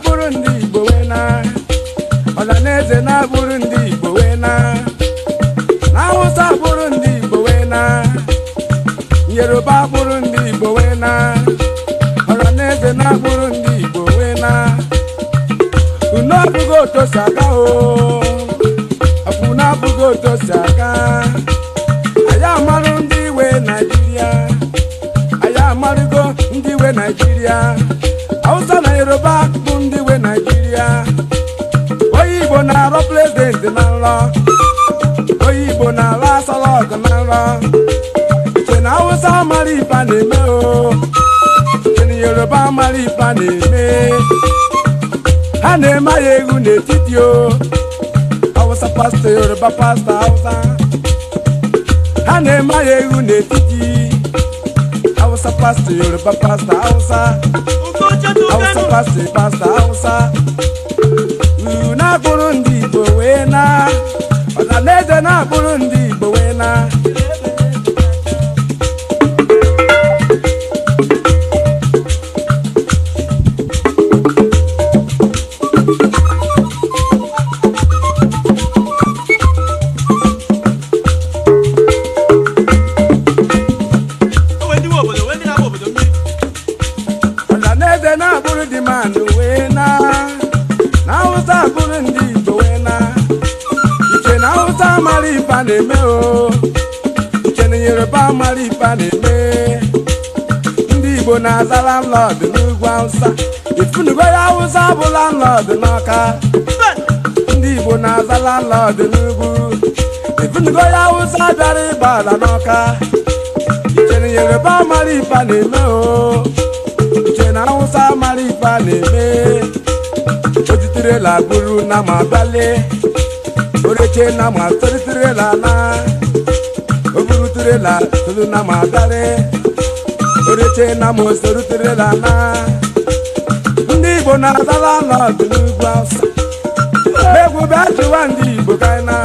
na-abụrụ ndị Igbo wee na ọhaneze na-abụrụ ndị Igbo wee na Hausa bụrụ ndị Igbo wee na Yoruba bụrụ ndị Igbo wee na ọhaneze na-abụrụ ndị Igbo wee na unu abụghị otu si aga unu abụghị otu si aga anyị amarụ ndị iwe Naịjirịa anyị amarụgo ndị iwe Naịjirịa Hausa na Yoruba bụ ndị iwe Naịjirịa onye Igbo na-arọ prezidenti na nrọ onye Igbo na-arọ asalọgụ na nrọ iche na Hausa amara ife a na-eme iche na Yoruba amara ife a na-eme ha na-eme ya egwu n'etiti Hausa pastọ Yoruba pastọ Hausa ha na-eme ya egwu n'etiti Hausa pastọ Yoruba pastọ Hausa Hausa pastọ Hausa na-abụrụ ndị Igbo wee na ọhaneze na-abụrụ ndị Igbo wee na ọhaneze na-abụrụ dị mmadụ wee na Hausa bụrụ ndị Igbo wee na iche na Hausa amara ife a na-eme iche na Yoruba amara ife a na-eme ndị Igbo na-aza landlord n'ugwu Hausa ifunugo ya Hausa bụ landlord n'Ọka ndị Igbo na-aza landlord n'ugwu ifunugo ya Hausa bịara ịgba ala n'Ọka iche na Yoruba amara ife a na-eme iche na Hausa amara ife a na-eme ojitirela buru na ma bale oreche na ma toritirela na oburutirela tolu na ma bale oreche na ma osoritirela na ndị Igbo na-azala n'ọdụ n'ugwu Hausa egwu bịa chụwa ndị Igbo kaina